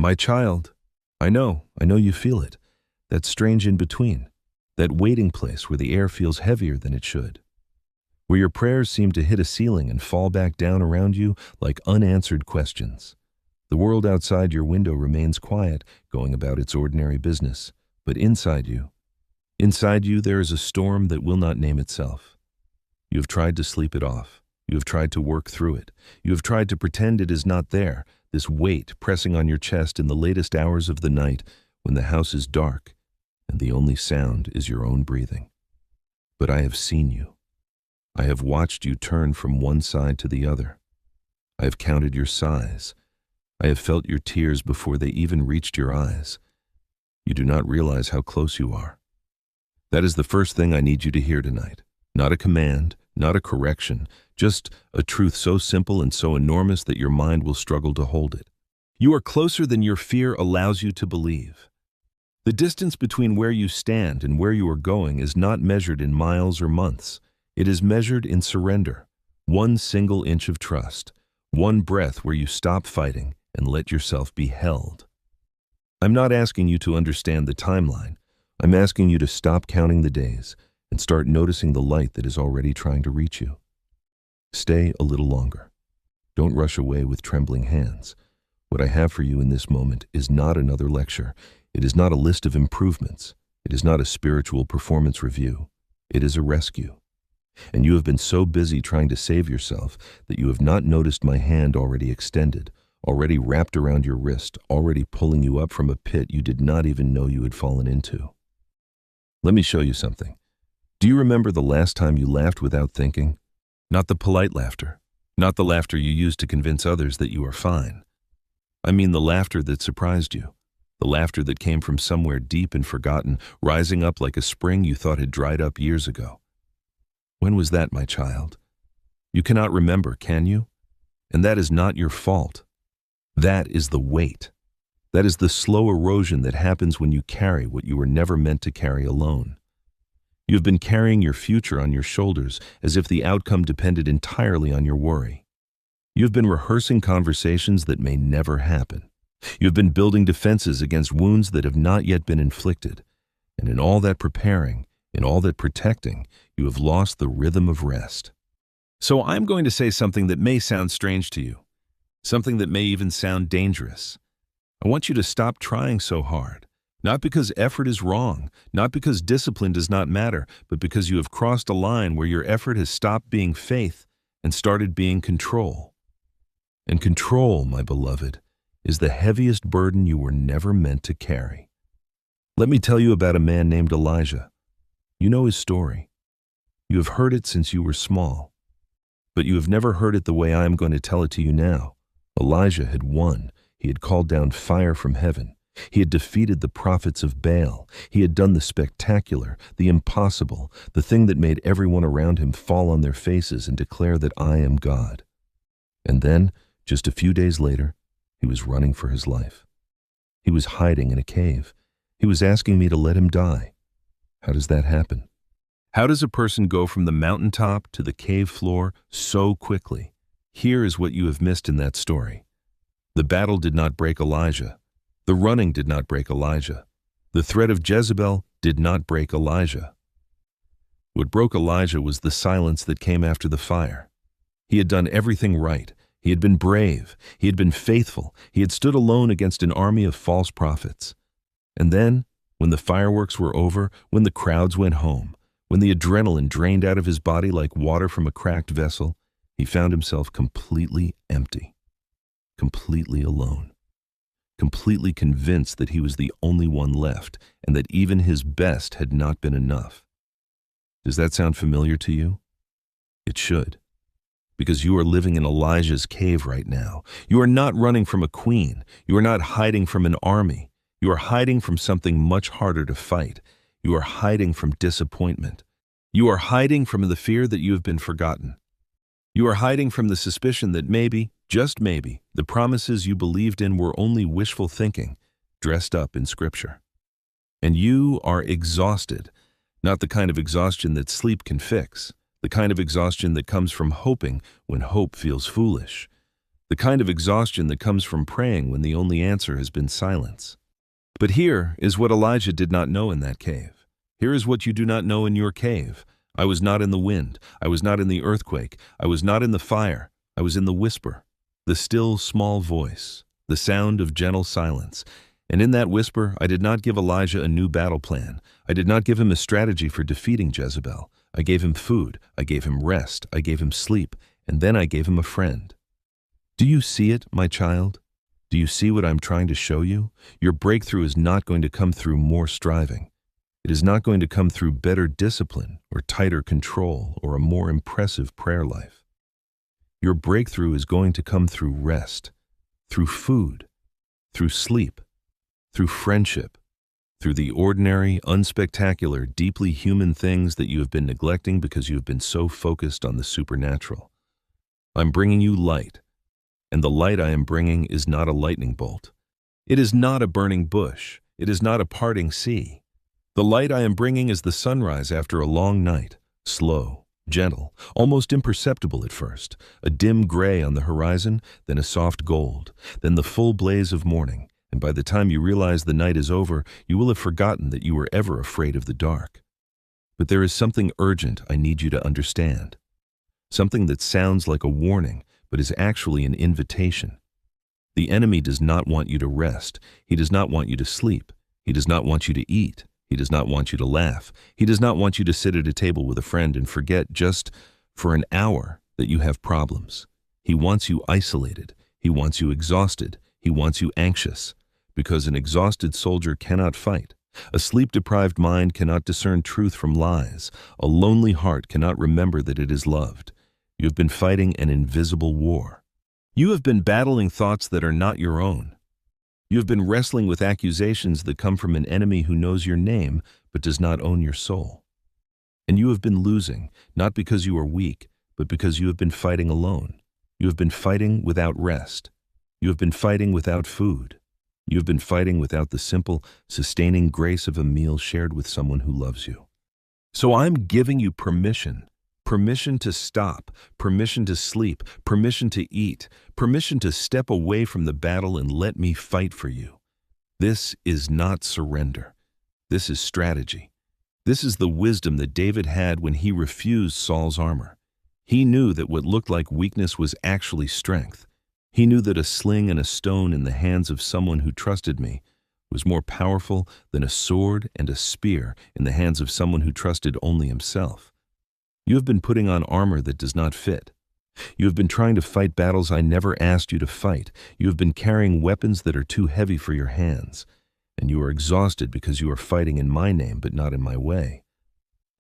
My child, I know you feel it. That strange in-between, that waiting place where the air feels heavier than it should, where your prayers seem to hit a ceiling and fall back down around you like unanswered questions. The world outside your window remains quiet, going about its ordinary business, but inside you there is a storm that will not name itself. You have tried to sleep it off. You have tried to work through it. You have tried to pretend it is not there, this weight pressing on your chest in the latest hours of the night when the house is dark and the only sound is your own breathing. But I have seen you. I have watched you turn from one side to the other. I have counted your sighs. I have felt your tears before they even reached your eyes. You do not realize how close you are. That is the first thing I need you to hear tonight. Not a command, not a correction, just a truth so simple and so enormous that your mind will struggle to hold it. You are closer than your fear allows you to believe. The distance between where you stand and where you are going is not measured in miles or months. It is measured in surrender. One single inch of trust. One breath where you stop fighting and let yourself be held. I'm not asking you to understand the timeline. I'm asking you to stop counting the days and start noticing the light that is already trying to reach you. Stay a little longer. Don't rush away with trembling hands. What I have for you in this moment is not another lecture. It is not a list of improvements. It is not a spiritual performance review. It is a rescue. And you have been so busy trying to save yourself that you have not noticed my hand already extended, already wrapped around your wrist, already pulling you up from a pit you did not even know you had fallen into. Let me show you something. Do you remember the last time you laughed without thinking? Not the polite laughter, not the laughter you used to convince others that you are fine. I mean the laughter that surprised you, the laughter that came from somewhere deep and forgotten, rising up like a spring you thought had dried up years ago. When was that, my child? You cannot remember, can you? And that is not your fault. That is the weight. That is the slow erosion that happens when you carry what you were never meant to carry alone. You have been carrying your future on your shoulders as if the outcome depended entirely on your worry. You have been rehearsing conversations that may never happen. You have been building defenses against wounds that have not yet been inflicted. And in all that preparing, in all that protecting, you have lost the rhythm of rest. So I'm going to say something that may sound strange to you, something that may even sound dangerous. I want you to stop trying so hard, not because effort is wrong, not because discipline does not matter, but because you have crossed a line where your effort has stopped being faith and started being control. And control, my beloved, is the heaviest burden you were never meant to carry. Let me tell you about a man named Elijah. You know his story. You have heard it since you were small, but you have never heard it the way I am going to tell it to you now. Elijah had won. He had called down fire from heaven. He had defeated the prophets of Baal. He had done the spectacular, the impossible, the thing that made everyone around him fall on their faces and declare that I am God. And then, just a few days later, he was running for his life. He was hiding in a cave. He was asking me to let him die. How does that happen? How does a person go from the mountaintop to the cave floor so quickly? Here is what you have missed in that story. The battle did not break Elijah. The running did not break Elijah. The threat of Jezebel did not break Elijah. What broke Elijah was the silence that came after the fire. He had done everything right. He had been brave. He had been faithful. He had stood alone against an army of false prophets. And then, when the fireworks were over, when the crowds went home, when the adrenaline drained out of his body like water from a cracked vessel, he found himself completely empty, completely alone, completely convinced that he was the only one left and that even his best had not been enough. Does that sound familiar to you? It should, because you are living in Elijah's cave right now. You are not running from a queen. You are not hiding from an army. You are hiding from something much harder to fight. You are hiding from disappointment. You are hiding from the fear that you have been forgotten. You are hiding from the suspicion that maybe, just maybe, the promises you believed in were only wishful thinking, dressed up in Scripture. And you are exhausted, not the kind of exhaustion that sleep can fix, the kind of exhaustion that comes from hoping when hope feels foolish. the kind of exhaustion that comes from praying when the only answer has been silence. But here is what Elijah did not know in that cave. Here is what you do not know in your cave. I was not in the wind. I was not in the earthquake. I was not in the fire. I was in the whisper, the still small voice, the sound of gentle silence. And in that whisper, I did not give Elijah a new battle plan. I did not give him a strategy for defeating Jezebel. I gave him food. I gave him rest. I gave him sleep. And then I gave him a friend. Do you see it, my child? Do you see what I'm trying to show you? Your breakthrough is not going to come through more striving. It is not going to come through better discipline or tighter control or a more impressive prayer life. Your breakthrough is going to come through rest, through food, through sleep, through friendship, through the ordinary, unspectacular, deeply human things that you have been neglecting because you have been so focused on the supernatural. I'm bringing you light, and the light I am bringing is not a lightning bolt. It is not a burning bush. It is not a parting sea. The light I am bringing is the sunrise after a long night, slow, gentle, almost imperceptible at first, a dim gray on the horizon, then a soft gold, then the full blaze of morning, and by the time you realize the night is over, you will have forgotten that you were ever afraid of the dark. But there is something urgent I need you to understand, something that sounds like a warning, but is actually an invitation. The enemy does not want you to rest. He does not want you to sleep. He does not want you to eat. He does not want you to laugh. He does not want you to sit at a table with a friend and forget just for an hour that you have problems. He wants you isolated. He wants you exhausted. He wants you anxious. Because an exhausted soldier cannot fight. A sleep-deprived mind cannot discern truth from lies. A lonely heart cannot remember that it is loved. You have been fighting an invisible war. You have been battling thoughts that are not your own. You have been wrestling with accusations that come from an enemy who knows your name but does not own your soul. And you have been losing, not because you are weak, but because you have been fighting alone. You have been fighting without rest. You have been fighting without food. You have been fighting without the simple, sustaining grace of a meal shared with someone who loves you. So I'm giving you permission. Permission to stop, permission to sleep, permission to eat, permission to step away from the battle and let me fight for you. This is not surrender. This is strategy. This is the wisdom that David had when he refused Saul's armor. He knew that what looked like weakness was actually strength. He knew that a sling and a stone in the hands of someone who trusted me was more powerful than a sword and a spear in the hands of someone who trusted only himself. You have been putting on armor that does not fit. You have been trying to fight battles I never asked you to fight. You have been carrying weapons that are too heavy for your hands. And you are exhausted because you are fighting in my name but not in my way.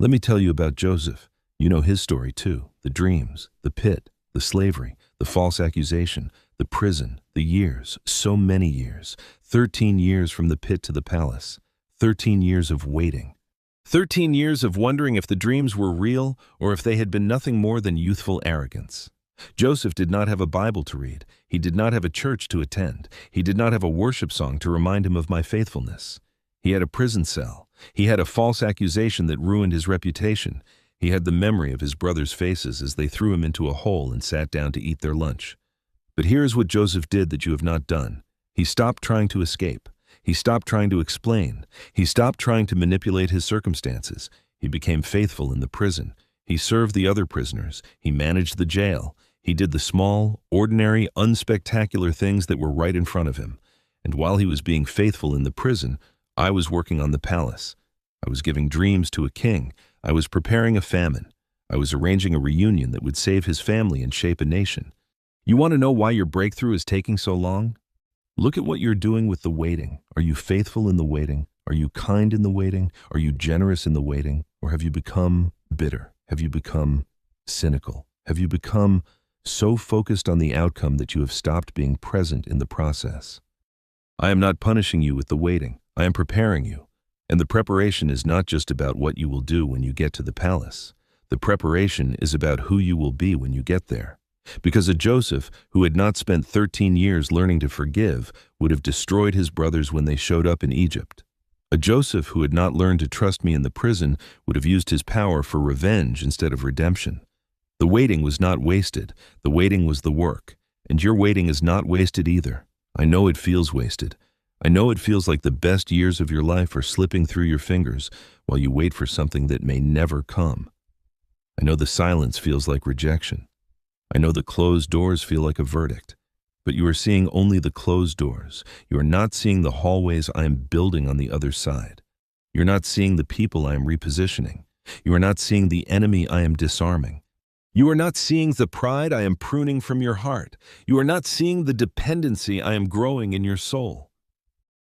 Let me tell you about Joseph. You know his story too. The dreams, the pit, the slavery, the false accusation, the prison, the years, so many years. 13 years from the pit to the palace. 13 years of waiting. 13 years of wondering if the dreams were real or if they had been nothing more than youthful arrogance. Joseph did not have a Bible to read. He did not have a church to attend. He did not have a worship song to remind him of my faithfulness. He had a prison cell. He had a false accusation that ruined his reputation. He had the memory of his brothers' faces as they threw him into a hole and sat down to eat their lunch. But here is what Joseph did that you have not done. He stopped trying to escape. He stopped trying to explain. He stopped trying to manipulate his circumstances. He became faithful in the prison. He served the other prisoners. He managed the jail. He did the small, ordinary, unspectacular things that were right in front of him. And while he was being faithful in the prison, I was working on the palace. I was giving dreams to a king. I was preparing a famine. I was arranging a reunion that would save his family and shape a nation. You want to know why your breakthrough is taking so long? Look at what you're doing with the waiting. Are you faithful in the waiting? Are you kind in the waiting? Are you generous in the waiting? Or have you become bitter? Have you become cynical? Have you become so focused on the outcome that you have stopped being present in the process? I am not punishing you with the waiting. I am preparing you. And the preparation is not just about what you will do when you get to the palace. The preparation is about who you will be when you get there. Because a Joseph who had not spent 13 years learning to forgive would have destroyed his brothers when they showed up in Egypt. A Joseph who had not learned to trust me in the prison would have used his power for revenge instead of redemption. The waiting was not wasted. The waiting was the work. And your waiting is not wasted either. I know it feels wasted. I know it feels like the best years of your life are slipping through your fingers while you wait for something that may never come. I know the silence feels like rejection. I know the closed doors feel like a verdict. But you are seeing only the closed doors. You are not seeing the hallways I am building on the other side. You're not seeing the people I am repositioning. You are not seeing the enemy I am disarming. You are not seeing the pride I am pruning from your heart. You are not seeing the dependency I am growing in your soul.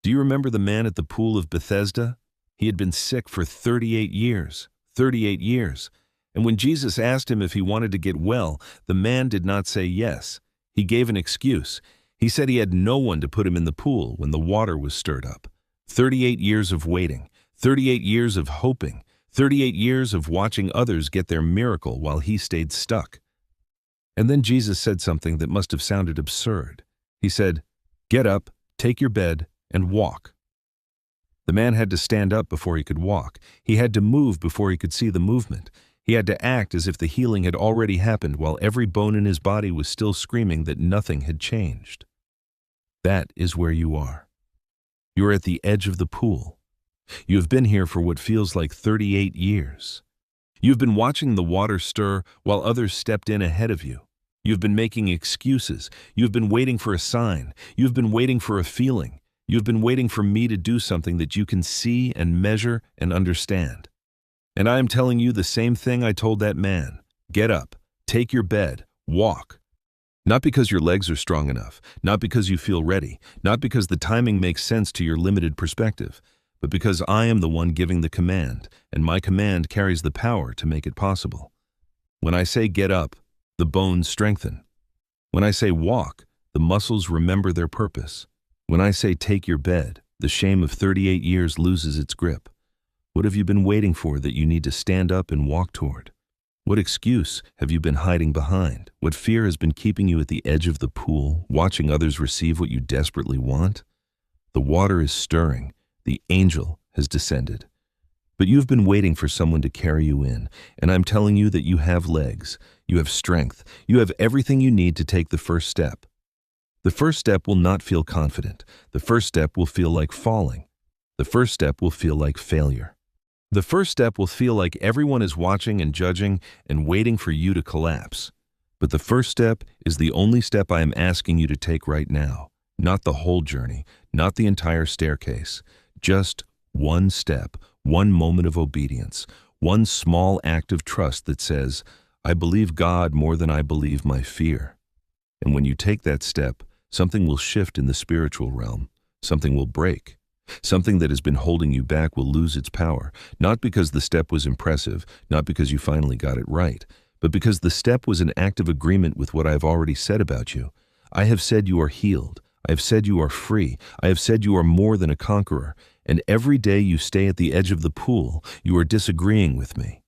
Do you remember the man at the pool of Bethesda? He had been sick for 38 years. 38 years. And when Jesus asked him if he wanted to get well, the man did not say yes. He gave an excuse. He said he had no one to put him in the pool when the water was stirred up. 38 years of waiting. 38 years of hoping. 38 years of watching others get their miracle while he stayed stuck. And then Jesus said something that must have sounded absurd. He said, "Get up, take your bed, and walk." The man had to stand up before he could walk. He had to move before he could see the movement. He had to act as if the healing had already happened while every bone in his body was still screaming that nothing had changed. That is where you are. You are at the edge of the pool. You have been here for what feels like 38 years. You have been watching the water stir while others stepped in ahead of you. You have been making excuses. You have been waiting for a sign. You have been waiting for a feeling. You have been waiting for me to do something that you can see and measure and understand. And I am telling you the same thing I told that man. Get up, take your bed, walk. Not because your legs are strong enough, not because you feel ready, not because the timing makes sense to your limited perspective, but because I am the one giving the command, and my command carries the power to make it possible. When I say get up, the bones strengthen. When I say walk, the muscles remember their purpose. When I say take your bed, the shame of 38 years loses its grip. What have you been waiting for that you need to stand up and walk toward? What excuse have you been hiding behind? What fear has been keeping you at the edge of the pool, watching others receive what you desperately want? The water is stirring. The angel has descended. But you've been waiting for someone to carry you in, and I'm telling you that you have legs, you have strength, you have everything you need to take the first step. The first step will not feel confident. The first step will feel like falling. The first step will feel like failure. The first step will feel like everyone is watching and judging and waiting for you to collapse. But the first step is the only step I am asking you to take right now. Not the whole journey, not the entire staircase. Just one step, one moment of obedience, one small act of trust that says, I believe God more than I believe my fear. And when you take that step, something will shift in the spiritual realm. Something will break. Something that has been holding you back will lose its power, not because the step was impressive, not because you finally got it right, but because the step was an act of agreement with what I have already said about you. I have said you are healed. I have said you are free. I have said you are more than a conqueror. And every day you stay at the edge of the pool, you are disagreeing with me.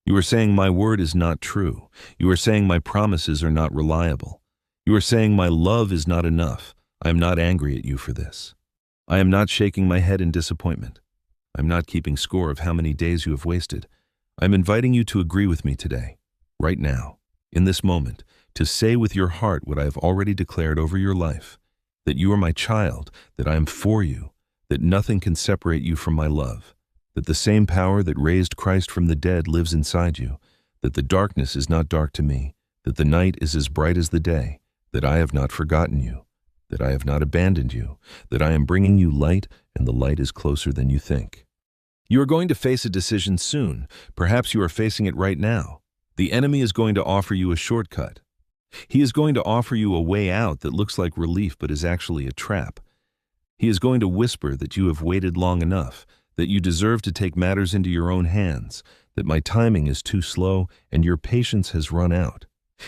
You are saying my word is not true. You are saying my promises are not reliable. You are saying my love is not enough. I am not angry at you for this. I am not shaking my head in disappointment. I am not keeping score of how many days you have wasted. I am inviting you to agree with me today, right now, in this moment, to say with your heart what I have already declared over your life, that you are my child, that I am for you, that nothing can separate you from my love, that the same power that raised Christ from the dead lives inside you, that the darkness is not dark to me, that the night is as bright as the day, that I have not forgotten you, that I have not abandoned you, that I am bringing you light, and the light is closer than you think. You are going to face a decision soon. Perhaps you are facing it right now. The enemy is going to offer you a shortcut. He is going to offer you a way out that looks like relief but is actually a trap. He is going to whisper that you have waited long enough, that you deserve to take matters into your own hands, that my timing is too slow and your patience has run out.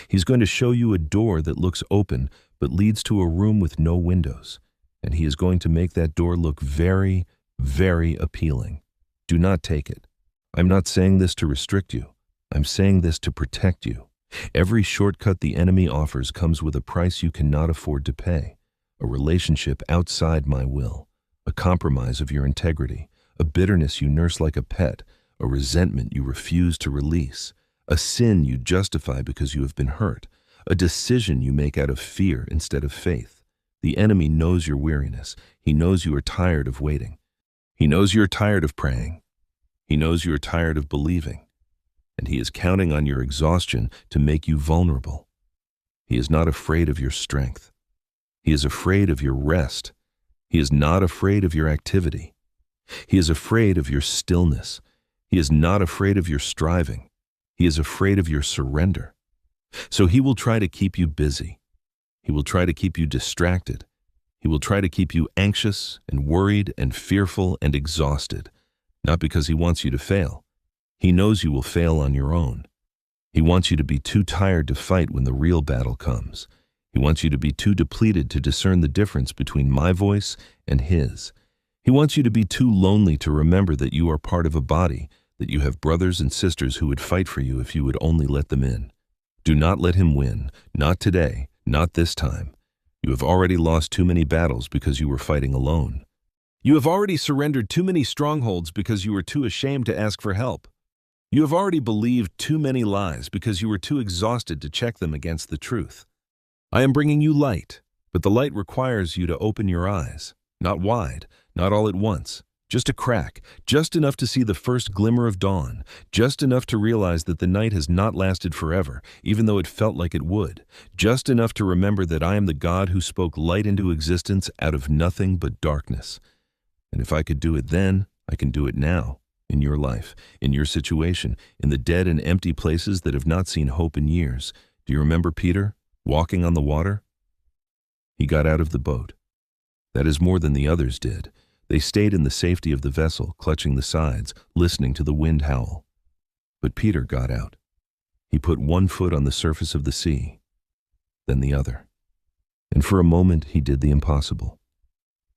He's going to show you a door that looks open but leads to a room with no windows, and he is going to make that door look very, very appealing. Do not take it. I'm not saying this to restrict you. I'm saying this to protect you. Every shortcut the enemy offers comes with a price you cannot afford to pay. A relationship outside my will, a compromise of your integrity, a bitterness you nurse like a pet, a resentment you refuse to release, a sin you justify because you have been hurt, a decision you make out of fear instead of faith. The enemy knows your weariness. He knows you are tired of waiting. He knows you're tired of praying. He knows you are tired of believing. And he is counting on your exhaustion to make you vulnerable. He is not afraid of your strength. He is afraid of your rest. He is not afraid of your activity. He is afraid of your stillness. He is not afraid of your striving. He is afraid of your surrender. So he will try to keep you busy. He will try to keep you distracted. He will try to keep you anxious and worried and fearful and exhausted, not because he wants you to fail. He knows you will fail on your own. He wants you to be too tired to fight when the real battle comes. He wants you to be too depleted to discern the difference between my voice and his. He wants you to be too lonely to remember that you are part of a body, that you have brothers and sisters who would fight for you if you would only let them in. Do not let him win, not today, not this time. You have already lost too many battles because you were fighting alone. You have already surrendered too many strongholds because you were too ashamed to ask for help. You have already believed too many lies because you were too exhausted to check them against the truth. I am bringing you light, but the light requires you to open your eyes, not wide, not all at once, just a crack, just enough to see the first glimmer of dawn, just enough to realize that the night has not lasted forever, even though it felt like it would, just enough to remember that I am the God who spoke light into existence out of nothing but darkness. And if I could do it then, I can do it now, in your life, in your situation, in the dead and empty places that have not seen hope in years. Do you remember Peter, walking on the water? He got out of the boat. That is more than the others did. They stayed in the safety of the vessel, clutching the sides, listening to the wind howl. But Peter got out. He put one foot on the surface of the sea, then the other. And for a moment he did the impossible.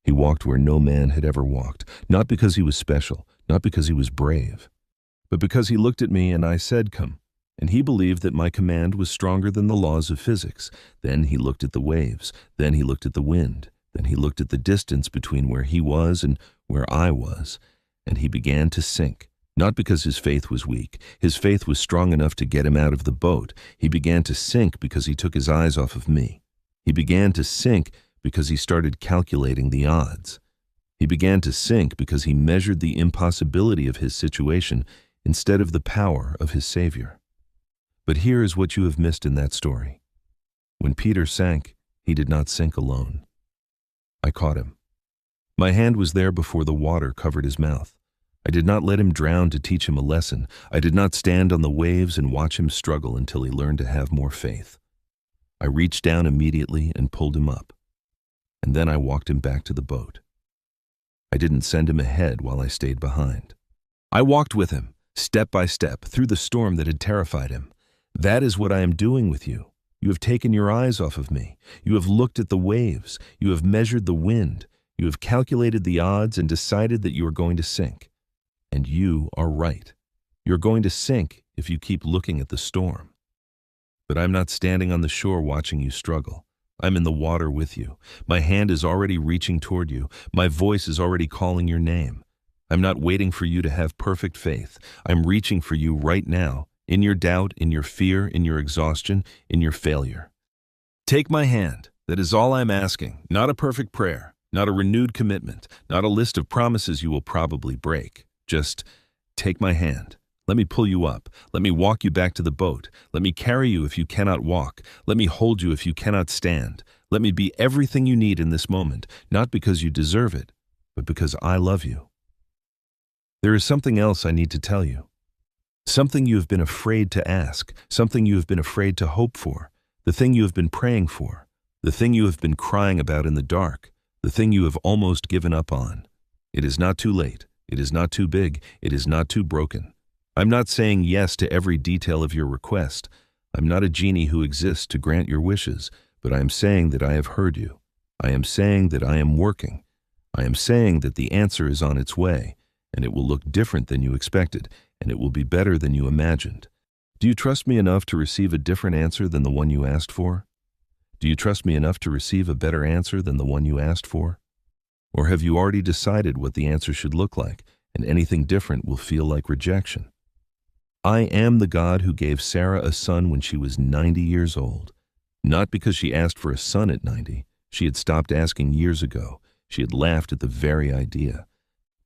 He walked where no man had ever walked, not because he was special, not because he was brave, but because he looked at me and I said, "Come." And he believed that my command was stronger than the laws of physics. Then he looked at the waves. Then he looked at the wind. Then he looked at the distance between where he was and where I was, and he began to sink. Not because his faith was weak. His faith was strong enough to get him out of the boat. He began to sink because he took his eyes off of me. He began to sink because he started calculating the odds. He began to sink because he measured the impossibility of his situation instead of the power of his Savior. But here is what you have missed in that story. When Peter sank, he did not sink alone. I caught him. My hand was there before the water covered his mouth. I did not let him drown to teach him a lesson. I did not stand on the waves and watch him struggle until he learned to have more faith. I reached down immediately and pulled him up. And then I walked him back to the boat. I didn't send him ahead while I stayed behind. I walked with him, step by step, through the storm that had terrified him. That is what I am doing with you. You have taken your eyes off of me. You have looked at the waves. You have measured the wind. You have calculated the odds and decided that you are going to sink. And you are right. You're going to sink if you keep looking at the storm. But I'm not standing on the shore watching you struggle. I'm in the water with you. My hand is already reaching toward you. My voice is already calling your name. I'm not waiting for you to have perfect faith. I'm reaching for you right now, in your doubt, in your fear, in your exhaustion, in your failure. Take my hand. That is all I'm asking. Not a perfect prayer, not a renewed commitment, not a list of promises you will probably break. Just take my hand. Let me pull you up. Let me walk you back to the boat. Let me carry you if you cannot walk. Let me hold you if you cannot stand. Let me be everything you need in this moment, not because you deserve it, but because I love you. There is something else I need to tell you. Something you have been afraid to ask, something you have been afraid to hope for, the thing you have been praying for, the thing you have been crying about in the dark, the thing you have almost given up on. It is not too late. It is not too big. It is not too broken. I'm not saying yes to every detail of your request. I'm not a genie who exists to grant your wishes, but I am saying that I have heard you. I am saying that I am working. I am saying that the answer is on its way, and it will look different than you expected, and it will be better than you imagined. Do you trust me enough to receive a different answer than the one you asked for? Do you trust me enough to receive a better answer than the one you asked for? Or have you already decided what the answer should look like, and anything different will feel like rejection? I am the God who gave Sarah a son when she was 90 years old. Not because she asked for a son at 90. She had stopped asking years ago. She had laughed at the very idea.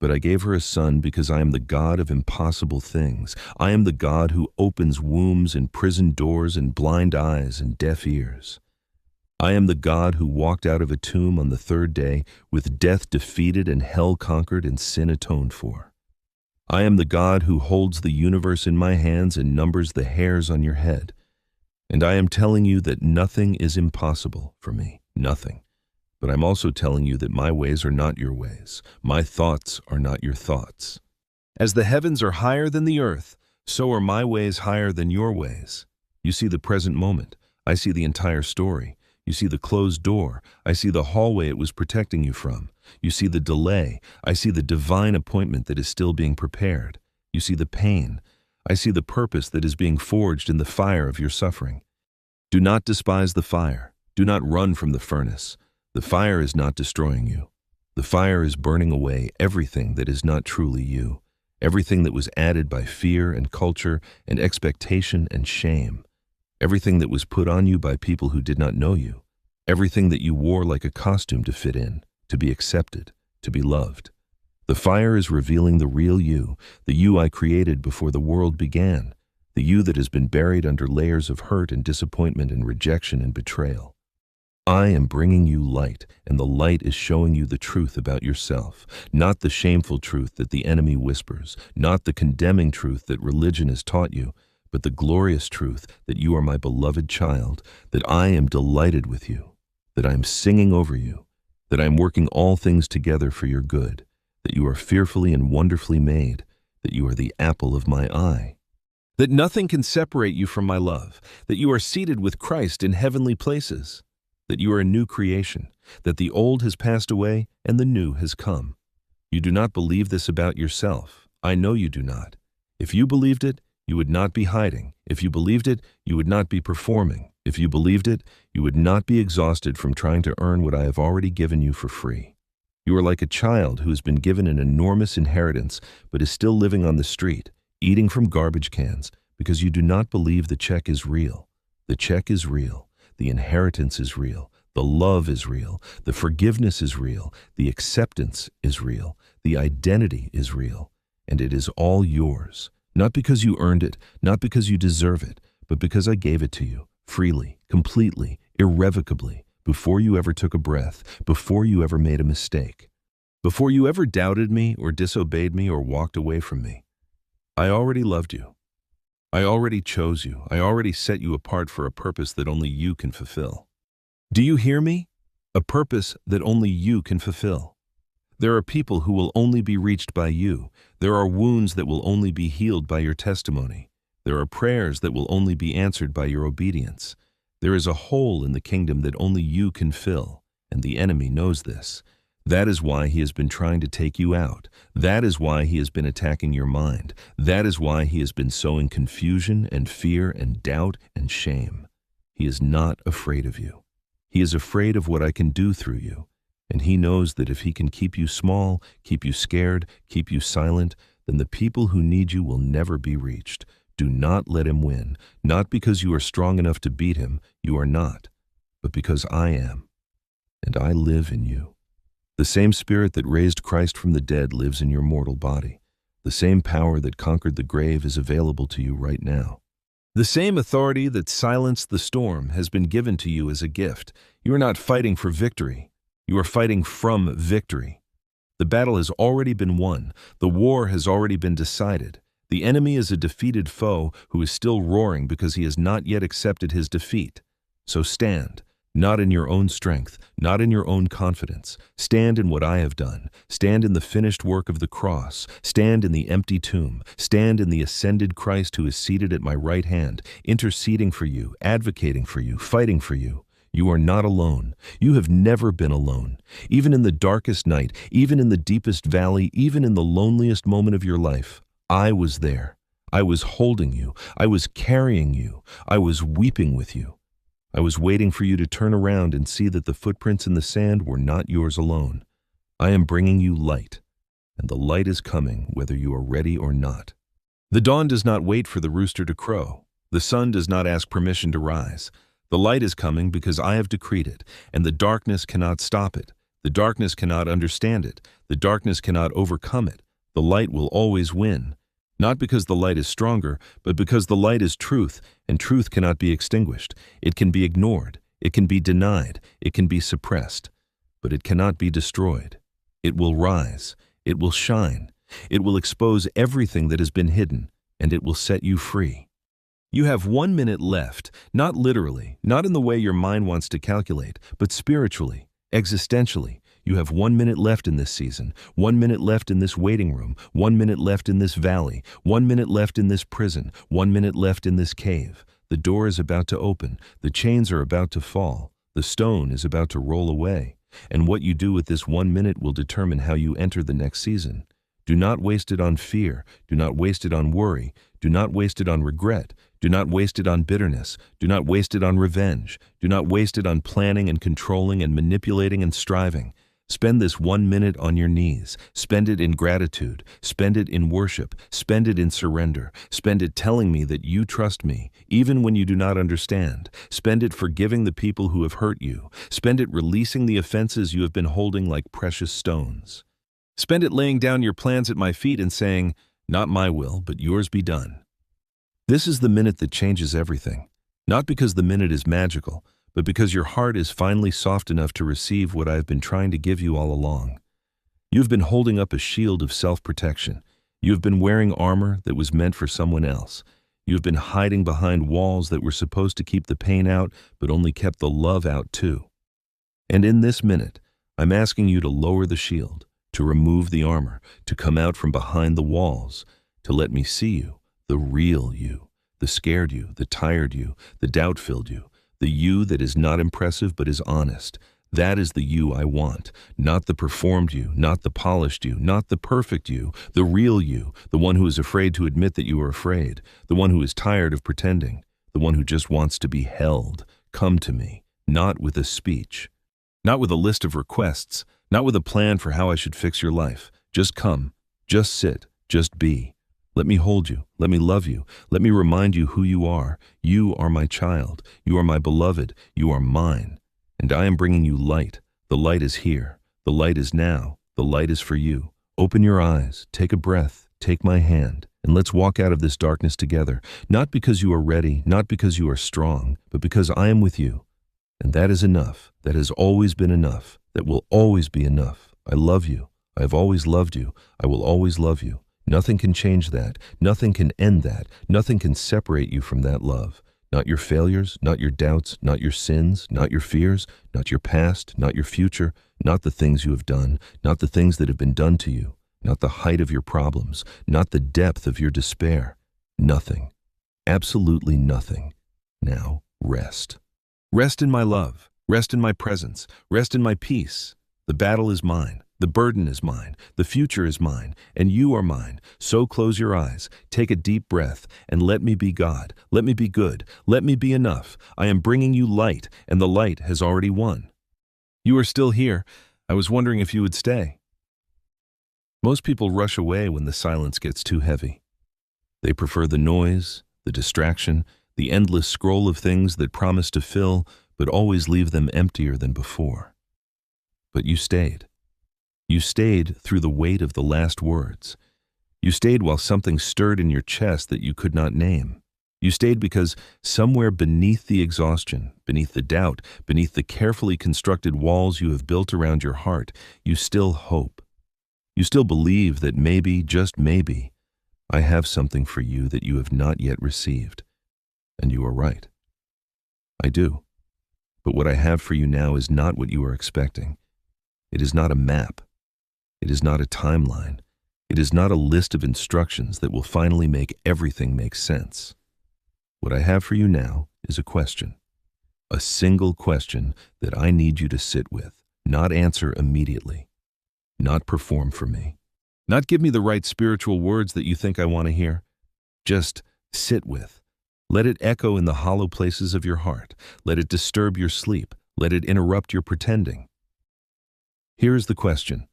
But I gave her a son because I am the God of impossible things. I am the God who opens wombs and prison doors and blind eyes and deaf ears. I am the God who walked out of a tomb on the third day with death defeated and hell conquered and sin atoned for. I am the God who holds the universe in my hands and numbers the hairs on your head. And I am telling you that nothing is impossible for me, nothing. But I'm also telling you that my ways are not your ways. My thoughts are not your thoughts. As the heavens are higher than the earth, so are my ways higher than your ways. You see the present moment. I see the entire story. You see the closed door. I see the hallway it was protecting you from. You see the delay. I see the divine appointment that is still being prepared. You see the pain. I see the purpose that is being forged in the fire of your suffering. Do not despise the fire. Do not run from the furnace. The fire is not destroying you. The fire is burning away everything that is not truly you, everything that was added by fear and culture and expectation and shame, everything that was put on you by people who did not know you, everything that you wore like a costume to fit in, to be accepted, to be loved. The fire is revealing the real you, the you I created before the world began, the you that has been buried under layers of hurt and disappointment and rejection and betrayal. I am bringing you light, and the light is showing you the truth about yourself, not the shameful truth that the enemy whispers, not the condemning truth that religion has taught you, but the glorious truth that you are my beloved child, that I am delighted with you, that I am singing over you, that I am working all things together for your good, that you are fearfully and wonderfully made, that you are the apple of my eye, that nothing can separate you from my love, that you are seated with Christ in heavenly places, that you are a new creation, that the old has passed away and the new has come. You do not believe this about yourself. I know you do not. If you believed it, you would not be hiding. If you believed it, you would not be performing. If you believed it, you would not be exhausted from trying to earn what I have already given you for free. You are like a child who has been given an enormous inheritance but is still living on the street, eating from garbage cans, because you do not believe the check is real. The check is real. The inheritance is real. The love is real. The forgiveness is real. The acceptance is real. The identity is real. And it is all yours. Not because you earned it, not because you deserve it, but because I gave it to you, freely, completely, irrevocably, before you ever took a breath, before you ever made a mistake, before you ever doubted me or disobeyed me or walked away from me. I already loved you. I already chose you. I already set you apart for a purpose that only you can fulfill. Do you hear me? A purpose that only you can fulfill. There are people who will only be reached by you. There are wounds that will only be healed by your testimony. There are prayers that will only be answered by your obedience. There is a hole in the kingdom that only you can fill, and the enemy knows this. That is why he has been trying to take you out. That is why he has been attacking your mind. That is why he has been sowing confusion and fear and doubt and shame. He is not afraid of you. He is afraid of what I can do through you. And he knows that if he can keep you small, keep you scared, keep you silent, then the people who need you will never be reached. Do not let him win, not because you are strong enough to beat him, you are not, but because I am, and I live in you. The same spirit that raised Christ from the dead lives in your mortal body. The same power that conquered the grave is available to you right now. The same authority that silenced the storm has been given to you as a gift. You are not fighting for victory. You are fighting from victory. The battle has already been won. The war has already been decided. The enemy is a defeated foe who is still roaring because he has not yet accepted his defeat. So stand. Not in your own strength, not in your own confidence. Stand in what I have done. Stand in the finished work of the cross. Stand in the empty tomb. Stand in the ascended Christ who is seated at my right hand, interceding for you, advocating for you, fighting for you. You are not alone. You have never been alone. Even in the darkest night, even in the deepest valley, even in the loneliest moment of your life, I was there. I was holding you. I was carrying you. I was weeping with you. I was waiting for you to turn around and see that the footprints in the sand were not yours alone. I am bringing you light, and the light is coming whether you are ready or not. The dawn does not wait for the rooster to crow. The sun does not ask permission to rise. The light is coming because I have decreed it, and the darkness cannot stop it. The darkness cannot understand it. The darkness cannot overcome it. The light will always win. Not because the light is stronger, but because the light is truth, and truth cannot be extinguished. It can be ignored. It can be denied. It can be suppressed. But it cannot be destroyed. It will rise. It will shine. It will expose everything that has been hidden, and it will set you free. You have 1 minute left, not literally, not in the way your mind wants to calculate, but spiritually, existentially. You have 1 minute left in this season, 1 minute left in this waiting room, 1 minute left in this valley, 1 minute left in this prison, 1 minute left in this cave. The door is about to open, the chains are about to fall, the stone is about to roll away, and what you do with this 1 minute will determine how you enter the next season. Do not waste it on fear, do not waste it on worry, do not waste it on regret, do not waste it on bitterness, do not waste it on revenge, do not waste it on planning and controlling and manipulating and striving. Spend this 1 minute on your knees. Spend it in gratitude. Spend it in worship. Spend it in surrender. Spend it telling me that you trust me, even when you do not understand. Spend it forgiving the people who have hurt you. Spend it releasing the offenses you have been holding like precious stones. Spend it laying down your plans at my feet and saying, "Not my will, but yours be done." This is the minute that changes everything. Not because the minute is magical, but because your heart is finally soft enough to receive what I have been trying to give you all along. You have been holding up a shield of self-protection. You have been wearing armor that was meant for someone else. You have been hiding behind walls that were supposed to keep the pain out, but only kept the love out too. And in this minute, I'm asking you to lower the shield, to remove the armor, to come out from behind the walls, to let me see you, the real you, the scared you, the tired you, the doubt-filled you, the you that is not impressive but is honest. That is the you I want, not the performed you, not the polished you, not the perfect you, the real you, the one who is afraid to admit that you are afraid, the one who is tired of pretending, the one who just wants to be held. Come to me, not with a speech, not with a list of requests, not with a plan for how I should fix your life. Just come, just sit, just be. Let me hold you. Let me love you. Let me remind you who you are. You are my child. You are my beloved. You are mine. And I am bringing you light. The light is here. The light is now. The light is for you. Open your eyes. Take a breath. Take my hand. And let's walk out of this darkness together. Not because you are ready, not because you are strong, but because I am with you. And that is enough. That has always been enough. That will always be enough. I love you. I have always loved you. I will always love you. Nothing can change that. Nothing can end that. Nothing can separate you from that love. Not your failures, not your doubts, not your sins, not your fears, not your past, not your future, not the things you have done, not the things that have been done to you, not the height of your problems, not the depth of your despair. Nothing. Absolutely nothing. Now, rest. Rest in my love. Rest in my presence. Rest in my peace. The battle is mine. The burden is mine, the future is mine, and you are mine. So close your eyes, take a deep breath, and let me be God. Let me be good. Let me be enough. I am bringing you light, and the light has already won. You are still here. I was wondering if you would stay. Most people rush away when the silence gets too heavy. They prefer the noise, the distraction, the endless scroll of things that promise to fill, but always leave them emptier than before. But you stayed. You stayed through the weight of the last words. You stayed while something stirred in your chest that you could not name. You stayed because somewhere beneath the exhaustion, beneath the doubt, beneath the carefully constructed walls you have built around your heart, you still hope. You still believe that maybe, just maybe, I have something for you that you have not yet received. And you are right. I do. But what I have for you now is not what you are expecting. It is not a map. It is not a timeline. It is not a list of instructions that will finally make everything make sense. What I have for you now is a question. A single question that I need you to sit with, not answer immediately, not perform for me, not give me the right spiritual words that you think I want to hear. Just sit with. Let it echo in the hollow places of your heart. Let it disturb your sleep. Let it interrupt your pretending. Here is the question.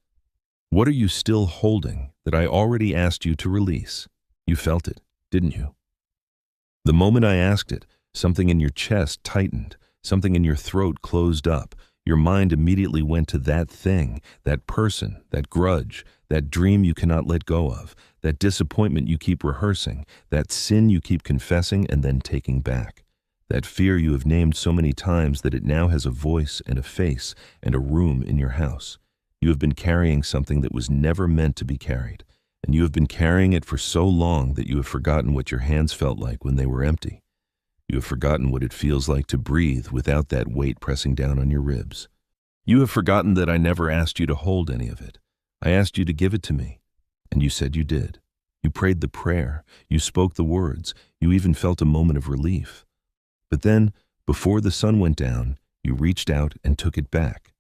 What are you still holding that I already asked you to release? You felt it, didn't you? The moment I asked it, Something in your chest tightened. Something in your throat closed up. Your mind immediately went to that thing, that person, that grudge, that dream you cannot let go of, that disappointment you keep rehearsing, that sin you keep confessing and then taking back, that fear you have named so many times that it now has a voice and a face and a room in your house. You have been carrying something that was never meant to be carried, and you have been carrying it for so long that you have forgotten what your hands felt like when they were empty. You have forgotten what it feels like to breathe without that weight pressing down on your ribs. You have forgotten that I never asked you to hold any of it. I asked you to give it to me, and you said you did. You prayed the prayer, you spoke the words, you even felt a moment of relief. But then, before the sun went down, you reached out and took it back.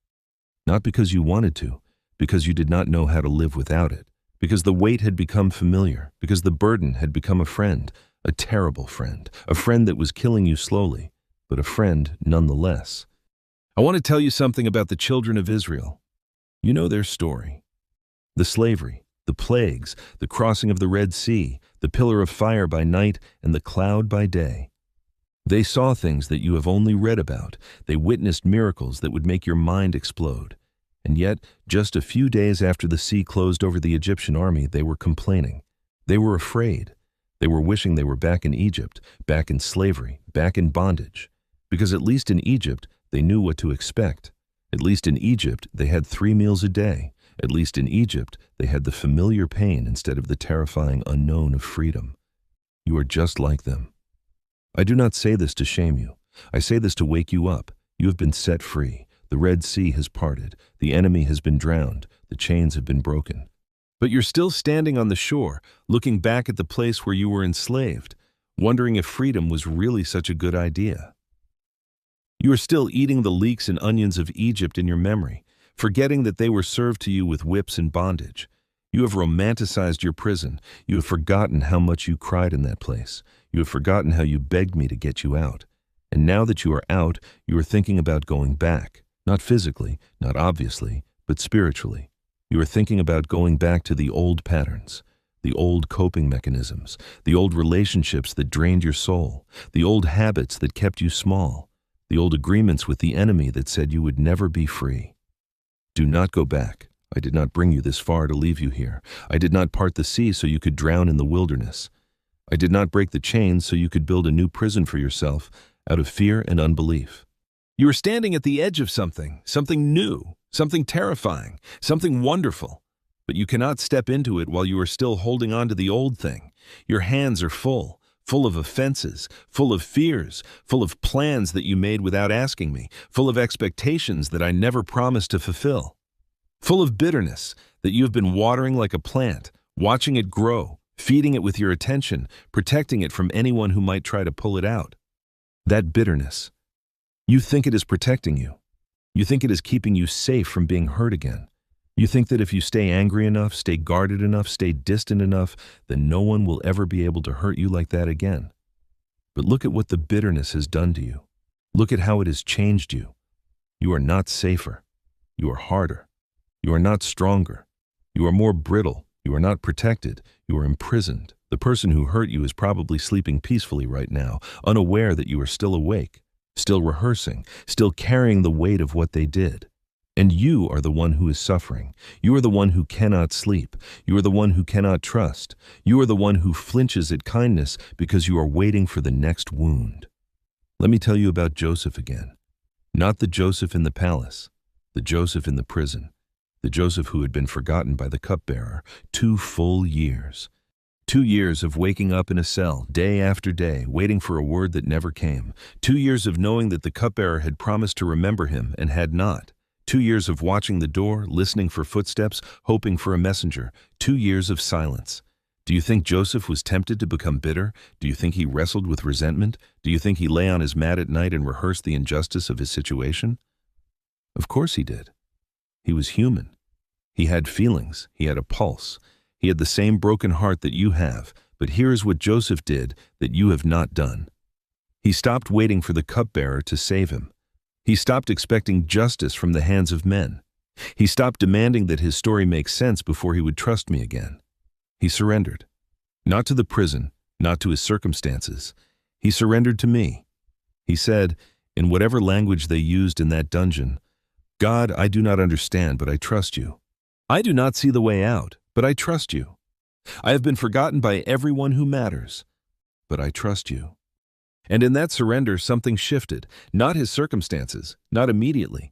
Not because you wanted to, because you did not know how to live without it, because the weight had become familiar, because the burden had become a friend, a terrible friend, a friend that was killing you slowly, but a friend nonetheless. I want to tell you something about the children of Israel. You know their story. The slavery, the plagues, the crossing of the Red Sea, the pillar of fire by night and the cloud by day. They saw things that you have only read about. They witnessed miracles that would make your mind explode. And yet, just a few days after the sea closed over the Egyptian army, they were complaining. They were afraid. They were wishing they were back in Egypt, back in slavery, back in bondage. Because at least in Egypt, they knew what to expect. At least in Egypt, they had 3 meals a day. At least in Egypt, they had the familiar pain instead of the terrifying unknown of freedom. You are just like them. I do not say this to shame you. I say this to wake you up. You have been set free. The Red Sea has parted. The enemy has been drowned. The chains have been broken. But you're still standing on the shore, looking back at the place where you were enslaved, wondering if freedom was really such a good idea. You are still eating the leeks and onions of Egypt in your memory, forgetting that they were served to you with whips and bondage. You have romanticized your prison. You have forgotten how much you cried in that place. You have forgotten how you begged me to get you out. And now that you are out, you are thinking about going back, not physically, not obviously, but spiritually. You are thinking about going back to the old patterns, the old coping mechanisms, the old relationships that drained your soul, the old habits that kept you small, the old agreements with the enemy that said you would never be free. Do not go back. I did not bring you this far to leave you here. I did not part the sea so you could drown in the wilderness. I did not break the chains so you could build a new prison for yourself out of fear and unbelief. You are standing at the edge of something new, something terrifying, something wonderful, but you cannot step into it while you are still holding on to the old thing. Your hands are full of offenses, full of fears, full of plans that you made without asking me, full of expectations that I never promised to fulfill, full of bitterness that you have been watering like a plant, watching it grow, feeding it with your attention, protecting it from anyone who might try to pull it out. That bitterness, you think it is protecting you. You think it is keeping you safe from being hurt again. You think that if you stay angry enough, stay guarded enough, stay distant enough, then no one will ever be able to hurt you like that again. But look at what the bitterness has done to you. Look at how it has changed you. You are not safer. You are harder. You are not stronger. You are more brittle. You are not protected. You are imprisoned. The person who hurt you is probably sleeping peacefully right now, unaware that you are still awake, still rehearsing, still carrying the weight of what they did. And you are the one who is suffering. You are the one who cannot sleep. You are the one who cannot trust. You are the one who flinches at kindness because you are waiting for the next wound. Let me tell you about Joseph again. Not the Joseph in the palace, the Joseph in the prison, the Joseph who had been forgotten by the cupbearer 2 full years. 2 years of waking up in a cell, day after day, waiting for a word that never came. 2 years of knowing that the cupbearer had promised to remember him and had not. 2 years of watching the door, listening for footsteps, hoping for a messenger. 2 years of silence. Do you think Joseph was tempted to become bitter? Do you think he wrestled with resentment? Do you think he lay on his mat at night and rehearsed the injustice of his situation? Of course he did. He was human. He had feelings. He had a pulse. He had the same broken heart that you have, but here is what Joseph did that you have not done. He stopped waiting for the cupbearer to save him. He stopped expecting justice from the hands of men. He stopped demanding that his story make sense before he would trust me again. He surrendered. Not to the prison, not to his circumstances. He surrendered to me. He said, in whatever language they used in that dungeon, God, I do not understand, but I trust you. I do not see the way out, but I trust you. I have been forgotten by everyone who matters, but I trust you. And in that surrender, something shifted, not his circumstances, not immediately,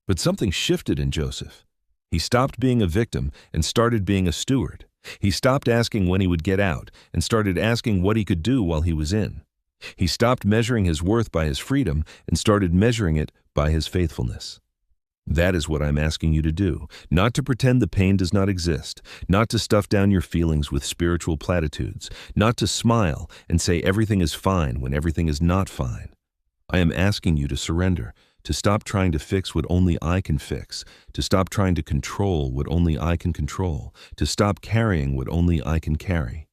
but something shifted in Joseph. He stopped being a victim and started being a steward. He stopped asking when he would get out and started asking what he could do while he was in. He stopped measuring his worth by his freedom and started measuring it by his faithfulness. That is what I'm asking you to do, not to pretend the pain does not exist, not to stuff down your feelings with spiritual platitudes, not to smile and say everything is fine when everything is not fine. I am asking you to surrender, to stop trying to fix what only I can fix, to stop trying to control what only I can control, to stop carrying what only I can carry.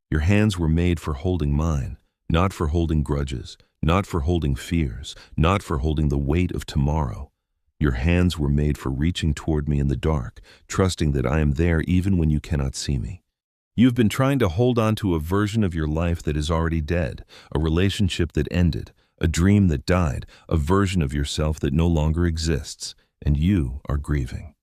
Your hands were made for holding mine, not for holding grudges, not for holding fears, not for holding the weight of tomorrow. Your hands were made for reaching toward me in the dark, trusting that I am there even when you cannot see me. You've been trying to hold on to a version of your life that is already dead, a relationship that ended, a dream that died, a version of yourself that no longer exists, and you are grieving.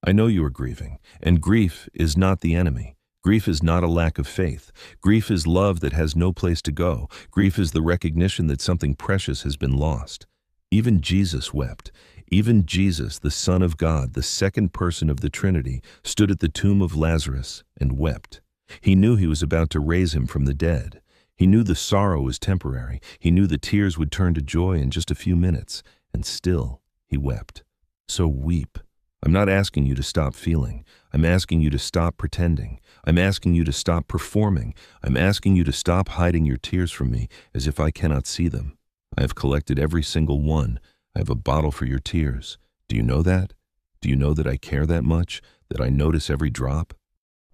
I know you are grieving, and grief is not the enemy. Grief is not a lack of faith. Grief is love that has no place to go. Grief is the recognition that something precious has been lost. Even Jesus wept. Even Jesus, the Son of God, the second person of the Trinity, stood at the tomb of Lazarus and wept. He knew he was about to raise him from the dead. He knew the sorrow was temporary. He knew the tears would turn to joy in just a few minutes, and still he wept. So weep. I'm not asking you to stop feeling. I'm asking you to stop pretending. I'm asking you to stop performing. I'm asking you to stop hiding your tears from me as if I cannot see them. I have collected every single one. I have a bottle for your tears. Do you know that? Do you know that I care that much? That I notice every drop?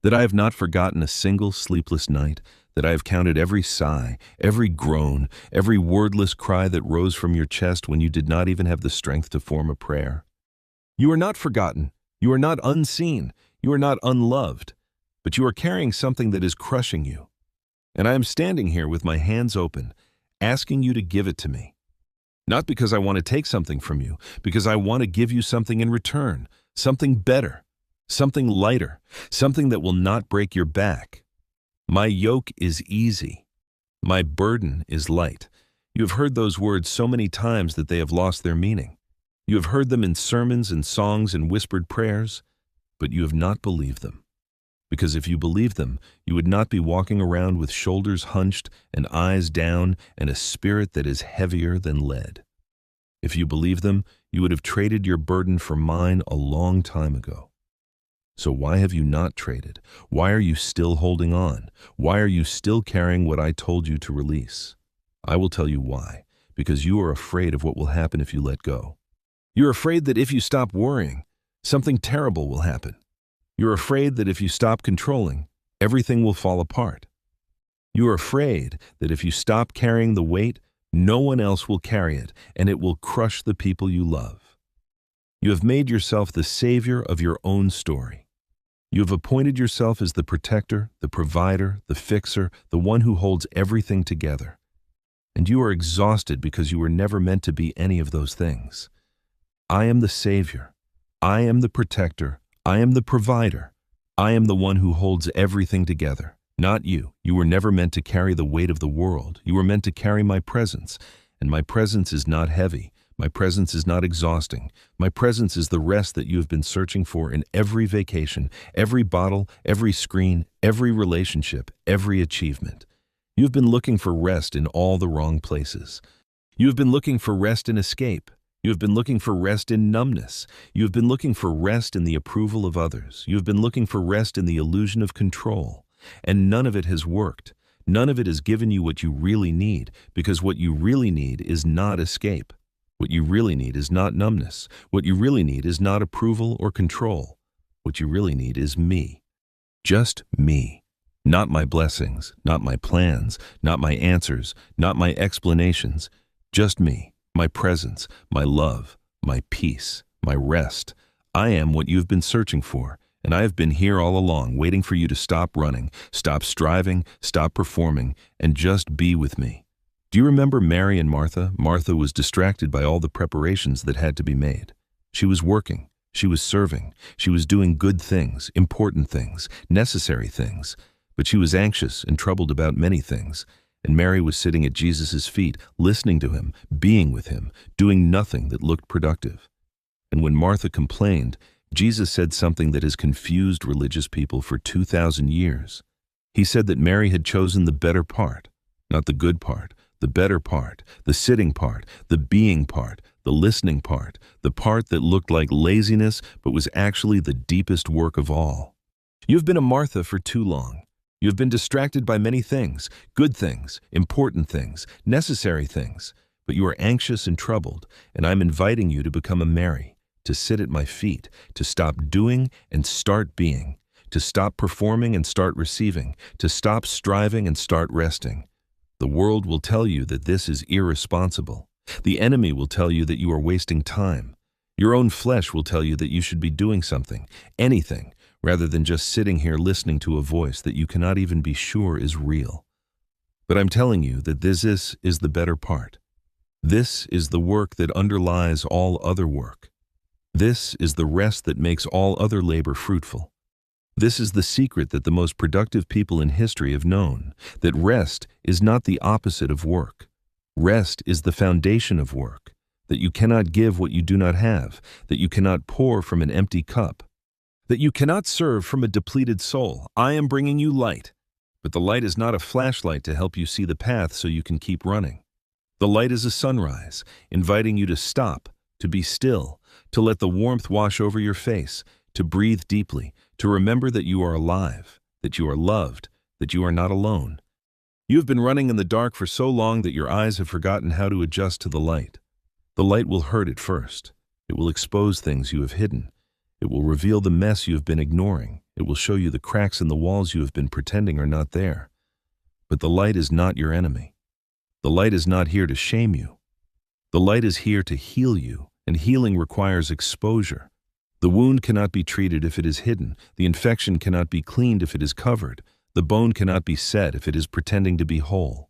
That I have not forgotten a single sleepless night? That I have counted every sigh, every groan, every wordless cry that rose from your chest when you did not even have the strength to form a prayer? You are not forgotten. You are not unseen. You are not unloved. But you are carrying something that is crushing you. And I am standing here with my hands open, asking you to give it to me. Not because I want to take something from you, because I want to give you something in return, something better, something lighter, something that will not break your back. My yoke is easy. My burden is light. You have heard those words so many times that they have lost their meaning. You have heard them in sermons and songs and whispered prayers, but you have not believed them. Because if you believed them, you would not be walking around with shoulders hunched and eyes down and a spirit that is heavier than lead. If you believed them, you would have traded your burden for mine a long time ago. So why have you not traded? Why are you still holding on? Why are you still carrying what I told you to release? I will tell you why. Because you are afraid of what will happen if you let go. You're afraid that if you stop worrying, something terrible will happen. You're afraid that if you stop controlling, everything will fall apart. You are afraid that if you stop carrying the weight, no one else will carry it, and it will crush the people you love. You have made yourself the savior of your own story. You have appointed yourself as the protector, the provider, the fixer, the one who holds everything together. And you are exhausted because you were never meant to be any of those things. I am the savior. I am the protector. I am the provider. I am the one who holds everything together. Not you. You were never meant to carry the weight of the world. You were meant to carry my presence. And my presence is not heavy. My presence is not exhausting. My presence is the rest that you have been searching for in every vacation, every bottle, every screen, every relationship, every achievement. You have been looking for rest in all the wrong places. You have been looking for rest in escape. You have been looking for rest in numbness. You have been looking for rest in the approval of others. You have been looking for rest in the illusion of control. And none of it has worked. None of it has given you what you really need, because what you really need is not escape. What you really need is not numbness. What you really need is not approval or control. What you really need is me. Just me. Not my blessings, not my plans, not my answers, not my explanations. Just me. My presence, my love, my peace, my rest. I am what you've been searching for, and I have been here all along, waiting for you to stop running, stop striving, stop performing, and just be with me. Do you remember Mary and Martha? Martha was distracted by all the preparations that had to be made. She was working, she was serving, she was doing good things, important things, necessary things, but she was anxious and troubled about many things. And Mary was sitting at Jesus' feet, listening to him, being with him, doing nothing that looked productive. And when Martha complained, Jesus said something that has confused religious people for 2,000 years. He said that Mary had chosen the better part, not the good part, the better part, the sitting part, the being part, the listening part, the part that looked like laziness but was actually the deepest work of all. You've been a Martha for too long. You have been distracted by many things, good things, important things, necessary things, but you are anxious and troubled, and I'm inviting you to become a Mary, to sit at my feet, to stop doing and start being, to stop performing and start receiving, to stop striving and start resting. The world will tell you that this is irresponsible. The enemy will tell you that you are wasting time. Your own flesh will tell you that you should be doing something, anything, rather than just sitting here listening to a voice that you cannot even be sure is real. But I'm telling you that this is the better part. This is the work that underlies all other work. This is the rest that makes all other labor fruitful. This is the secret that the most productive people in history have known, that rest is not the opposite of work. Rest is the foundation of work, that you cannot give what you do not have, that you cannot pour from an empty cup, that you cannot serve from a depleted soul. I am bringing you light, but the light is not a flashlight to help you see the path so you can keep running. The light is a sunrise, inviting you to stop, to be still, to let the warmth wash over your face, to breathe deeply, to remember that you are alive, that you are loved, that you are not alone. You have been running in the dark for so long that your eyes have forgotten how to adjust to the light. The light will hurt at first. It will expose things you have hidden. It will reveal the mess you have been ignoring. It will show you the cracks in the walls you have been pretending are not there. But the light is not your enemy. The light is not here to shame you. The light is here to heal you, and healing requires exposure. The wound cannot be treated if it is hidden. The infection cannot be cleaned if it is covered. The bone cannot be set if it is pretending to be whole.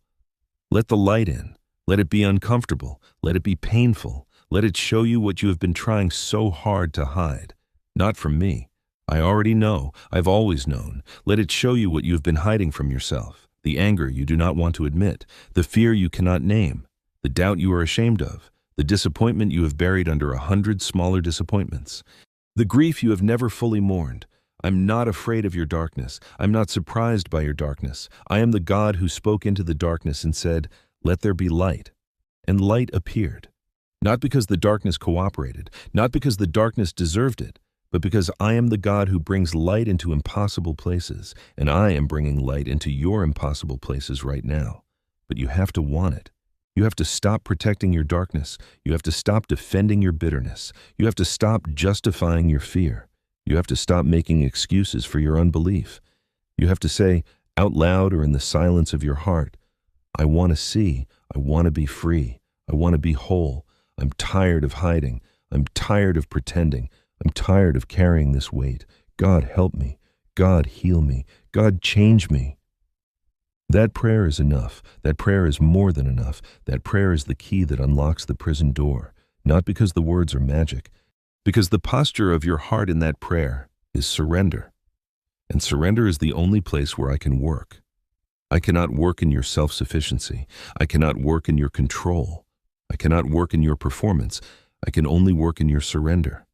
Let the light in. Let it be uncomfortable. Let it be painful. Let it show you what you have been trying so hard to hide. Not from me. I already know. I've always known. Let it show you what you have been hiding from yourself. The anger you do not want to admit. The fear you cannot name. The doubt you are ashamed of. The disappointment you have buried under 100 smaller disappointments. The grief you have never fully mourned. I'm not afraid of your darkness. I'm not surprised by your darkness. I am the God who spoke into the darkness and said, "Let there be light." And light appeared. Not because the darkness cooperated, not because the darkness deserved it, but because I am the God who brings light into impossible places, and I am bringing light into your impossible places right now. But you have to want it. You have to stop protecting your darkness. You have to stop defending your bitterness. You have to stop justifying your fear. You have to stop making excuses for your unbelief. You have to say out loud or in the silence of your heart, I want to see. I want to be free. I want to be whole. I'm tired of hiding. I'm tired of pretending. I'm tired of carrying this weight. God, help me. God, heal me. God, change me. That prayer is enough. That prayer is more than enough. That prayer is the key that unlocks the prison door, not because the words are magic, because the posture of your heart in that prayer is surrender. And surrender is the only place where I can work. I cannot work in your self-sufficiency. I cannot work in your control. I cannot work in your performance. I can only work in your surrender.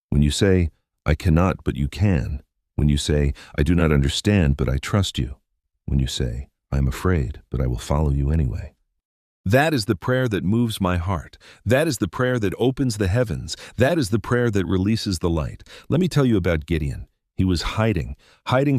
When you say, I cannot, but you can. When you say, I do not understand, but I trust you. When you say, I am afraid, but I will follow you anyway. That is the prayer that moves my heart. That is the prayer that opens the heavens. That is the prayer that releases the light. Let me tell you about Gideon. He was hiding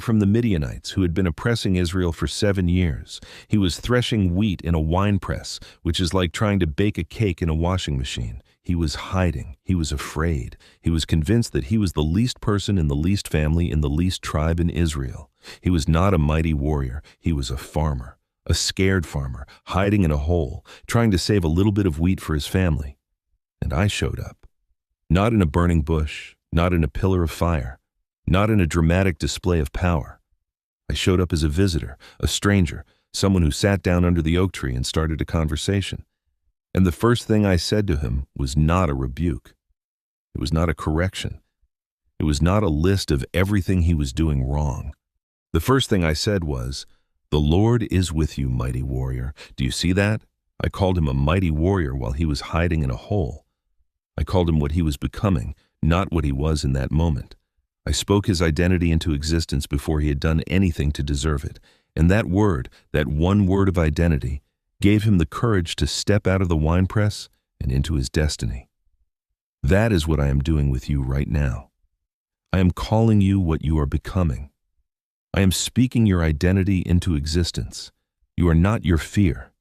from the Midianites who had been oppressing Israel for 7 years. He was threshing wheat in a winepress, which is like trying to bake a cake in a washing machine. He was hiding. He was afraid. He was convinced that he was the least person in the least family in the least tribe in Israel. He was not a mighty warrior. He was a farmer, a scared farmer, hiding in a hole, trying to save a little bit of wheat for his family. And I showed up. Not in a burning bush, not in a pillar of fire, not in a dramatic display of power. I showed up as a visitor, a stranger, someone who sat down under the oak tree and started a conversation. And the first thing I said to him was not a rebuke. It was not a correction. It was not a list of everything he was doing wrong. The first thing I said was, "The Lord is with you, mighty warrior." Do you see that? I called him a mighty warrior while he was hiding in a hole. I called him what he was becoming, not what he was in that moment. I spoke his identity into existence before he had done anything to deserve it. And that word, that one word of identity, gave him the courage to step out of the winepress and into his destiny. That is what I am doing with you right now. I am calling you what you are becoming. I am speaking your identity into existence. You are not your fear.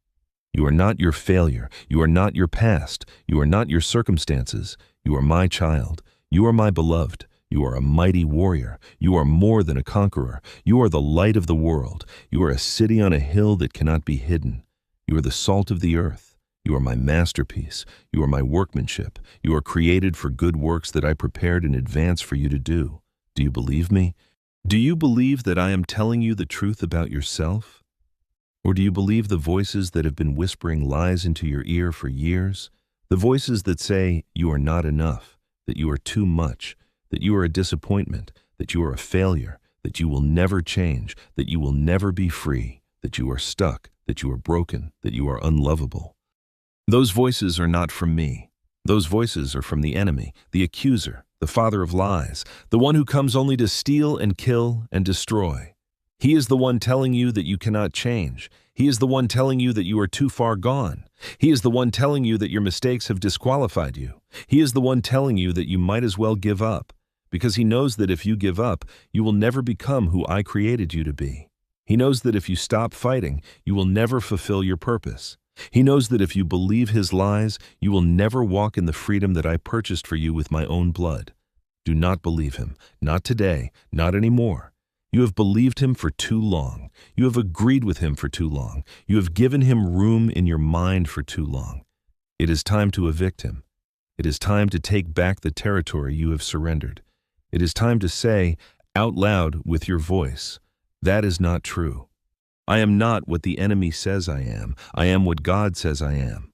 You are not your failure. You are not your past. You are not your circumstances. You are my child. You are my beloved. You are a mighty warrior. You are more than a conqueror. You are the light of the world. You are a city on a hill that cannot be hidden. You are the salt of the earth. You are my masterpiece. You are my workmanship. You are created for good works that I prepared in advance for you to do. Do you believe me? Do you believe that I am telling you the truth about yourself? Or do you believe the voices that have been whispering lies into your ear for years? The voices that say you are not enough, that you are too much, that you are a disappointment, that you are a failure, that you will never change, that you will never be free, that you are stuck, that you are broken, that you are unlovable. Those voices are not from me. Those voices are from the enemy, the accuser, the father of lies, the one who comes only to steal and kill and destroy. He is the one telling you that you cannot change. He is the one telling you that you are too far gone. He is the one telling you that your mistakes have disqualified you. He is the one telling you that you might as well give up, because he knows that if you give up, you will never become who I created you to be. He knows that if you stop fighting, you will never fulfill your purpose. He knows that if you believe his lies, you will never walk in the freedom that I purchased for you with my own blood. Do not believe him. Not today. Not anymore. You have believed him for too long. You have agreed with him for too long. You have given him room in your mind for too long. It is time to evict him. It is time to take back the territory you have surrendered. It is time to say, out loud with your voice, that is not true. I am not what the enemy says I am. I am what God says I am.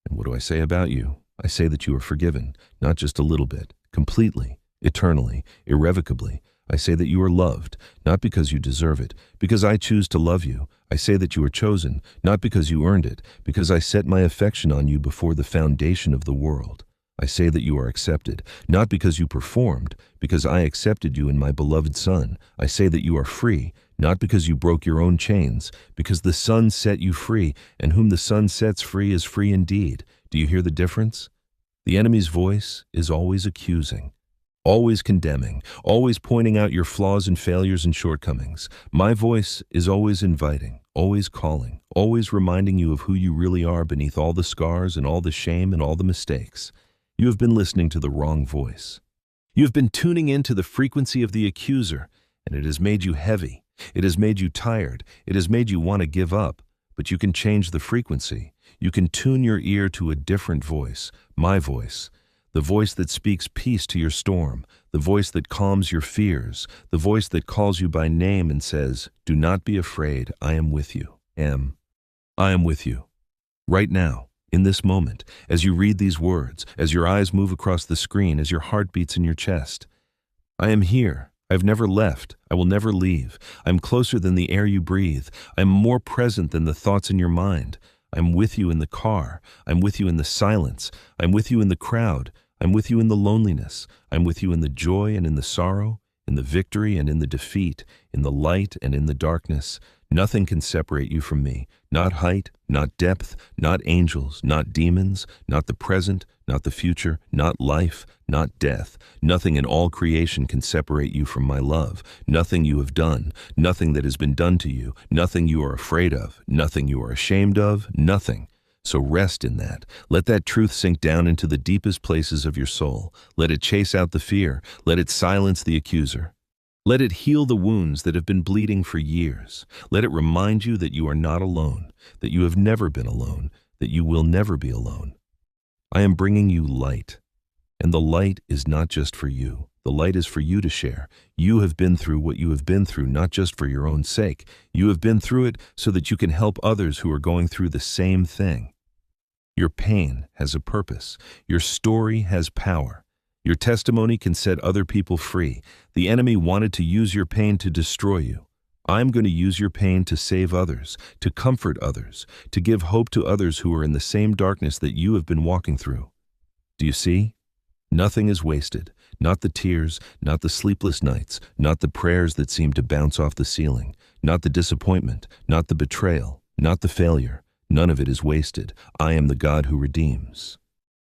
And what do I say about you? I say that you are forgiven, not just a little bit, completely, eternally, irrevocably. I say that you are loved, not because you deserve it, because I choose to love you. I say that you are chosen, not because you earned it, because I set my affection on you before the foundation of the world. I say that you are accepted, not because you performed, because I accepted you in my beloved Son. I say that you are free, not because you broke your own chains, because the Son set you free, and whom the Son sets free is free indeed. Do you hear the difference? The enemy's voice is always accusing, always condemning, always pointing out your flaws and failures and shortcomings. My voice is always inviting, always calling, always reminding you of who you really are beneath all the scars and all the shame and all the mistakes. You have been listening to the wrong voice. You have been tuning into the frequency of the accuser, and it has made you heavy. It has made you tired. It has made you want to give up. But you can change the frequency. You can tune your ear to a different voice, my voice, the voice that speaks peace to your storm, the voice that calms your fears, the voice that calls you by name and says, do not be afraid, I am with you. I am with you. Right now, in this moment, as you read these words, as your eyes move across the screen, as your heart beats in your chest. I am here. I have never left. I will never leave. I am closer than the air you breathe. I am more present than the thoughts in your mind. I am with you in the car. I am with you in the silence. I am with you in the crowd. I am with you in the loneliness. I am with you in the joy and in the sorrow, in the victory and in the defeat, in the light and in the darkness. Nothing can separate you from me. Not height, not depth, not angels, not demons, not the present, not the future, not life, not death. Nothing in all creation can separate you from my love. Nothing you have done, nothing that has been done to you, nothing you are afraid of, nothing you are ashamed of, nothing. So rest in that. Let that truth sink down into the deepest places of your soul. Let it chase out the fear. Let it silence the accuser. Let it heal the wounds that have been bleeding for years. Let it remind you that you are not alone, that you have never been alone, that you will never be alone. I am bringing you light, and the light is not just for you. The light is for you to share. You have been through what you have been through, not just for your own sake. You have been through it so that you can help others who are going through the same thing. Your pain has a purpose. Your story has power. Your testimony can set other people free. The enemy wanted to use your pain to destroy you. I'm going to use your pain to save others, to comfort others, to give hope to others who are in the same darkness that you have been walking through. Do you see? Nothing is wasted. Not the tears, not the sleepless nights, not the prayers that seem to bounce off the ceiling, not the disappointment, not the betrayal, not the failure. None of it is wasted. I am the God who redeems.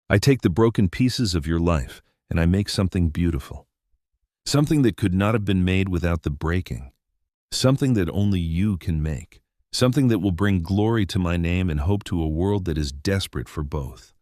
I take the broken pieces of your life and I make something beautiful. Something that could not have been made without the breaking. Something that only you can make. Something that will bring glory to my name and hope to a world that is desperate for both.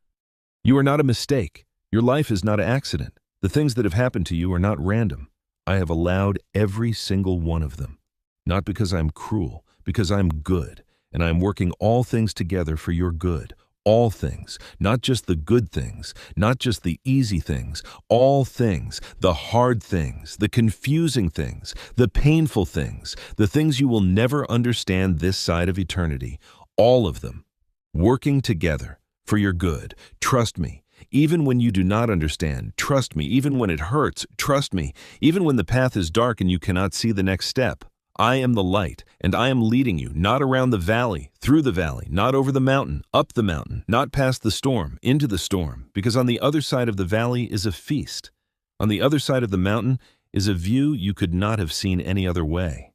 You are not a mistake. Your life is not an accident. The things that have happened to you are not random. I have allowed every single one of them. Not because I'm cruel, because I'm good, and I am working all things together for your good. All things, not just the good things, not just the easy things, all things, the hard things, the confusing things, the painful things, the things you will never understand this side of eternity, all of them, working together for your good. Trust me. Even when you do not understand, trust me. Even when it hurts, trust me. Even when the path is dark and you cannot see the next step, I am the light, and I am leading you, not around the valley, through the valley, not over the mountain, up the mountain, not past the storm, into the storm, because on the other side of the valley is a feast. On the other side of the mountain is a view you could not have seen any other way.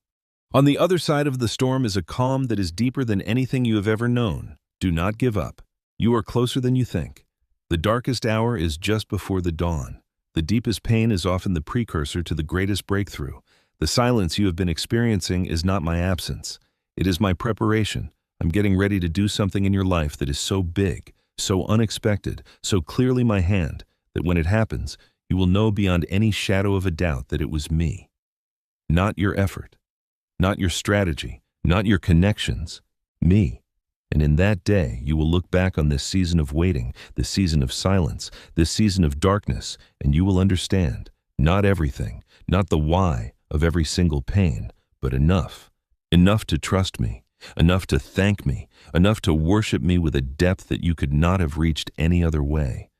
On the other side of the storm is a calm that is deeper than anything you have ever known. Do not give up. You are closer than you think. The darkest hour is just before the dawn. The deepest pain is often the precursor to the greatest breakthrough. The silence you have been experiencing is not my absence. It is my preparation. I'm getting ready to do something in your life that is so big, so unexpected, so clearly my hand, that when it happens, you will know beyond any shadow of a doubt that it was me. Not your effort, not your strategy, not your connections, me. And in that day, you will look back on this season of waiting, this season of silence, this season of darkness, and you will understand, not everything, not the why of every single pain, but enough to trust me, enough to thank me, enough to worship me with a depth that you could not have reached any other way.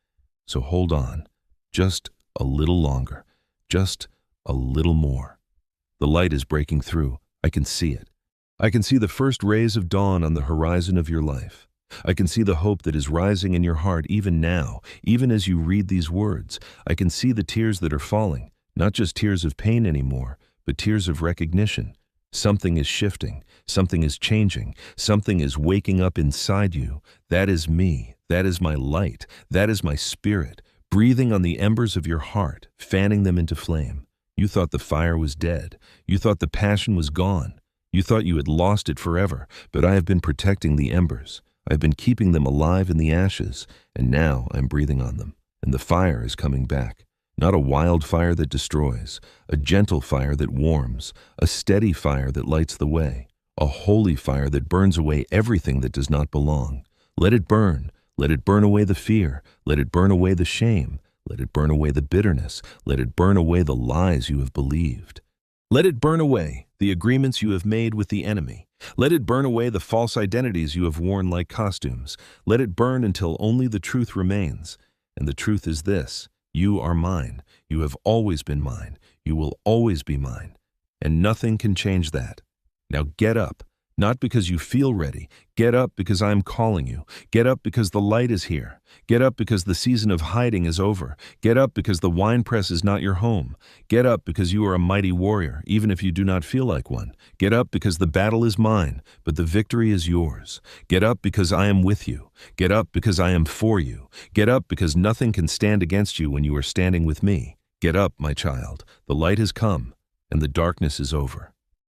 So hold on, just a little longer, just a little more. The light is breaking through. I can see it. I can see the first rays of dawn on the horizon of your life. I can see the hope that is rising in your heart even now, even as you read these words. I can see the tears that are falling, not just tears of pain anymore, but tears of recognition. Something is shifting, something is changing, something is waking up inside you. That is me, that is my light, that is my spirit, breathing on the embers of your heart, fanning them into flame. You thought the fire was dead. You thought the passion was gone. You thought you had lost it forever, but I have been protecting the embers. I have been keeping them alive in the ashes, and now I'm breathing on them, and the fire is coming back. Not a wild fire that destroys, a gentle fire that warms, a steady fire that lights the way, a holy fire that burns away everything that does not belong. Let it burn away the fear, let it burn away the shame, let it burn away the bitterness, let it burn away the lies you have believed. Let it burn away the agreements you have made with the enemy. Let it burn away the false identities you have worn like costumes. Let it burn until only the truth remains. And the truth is this: you are mine. You have always been mine. You will always be mine. And nothing can change that. Now get up, not because you feel ready. Get up because I am calling you. Get up because the light is here. Get up because the season of hiding is over. Get up because the winepress is not your home. Get up because you are a mighty warrior, even if you do not feel like one. Get up because the battle is mine, but the victory is yours. Get up because I am with you. Get up because I am for you. Get up because nothing can stand against you when you are standing with me. Get up, my child. The light has come, and the darkness is over.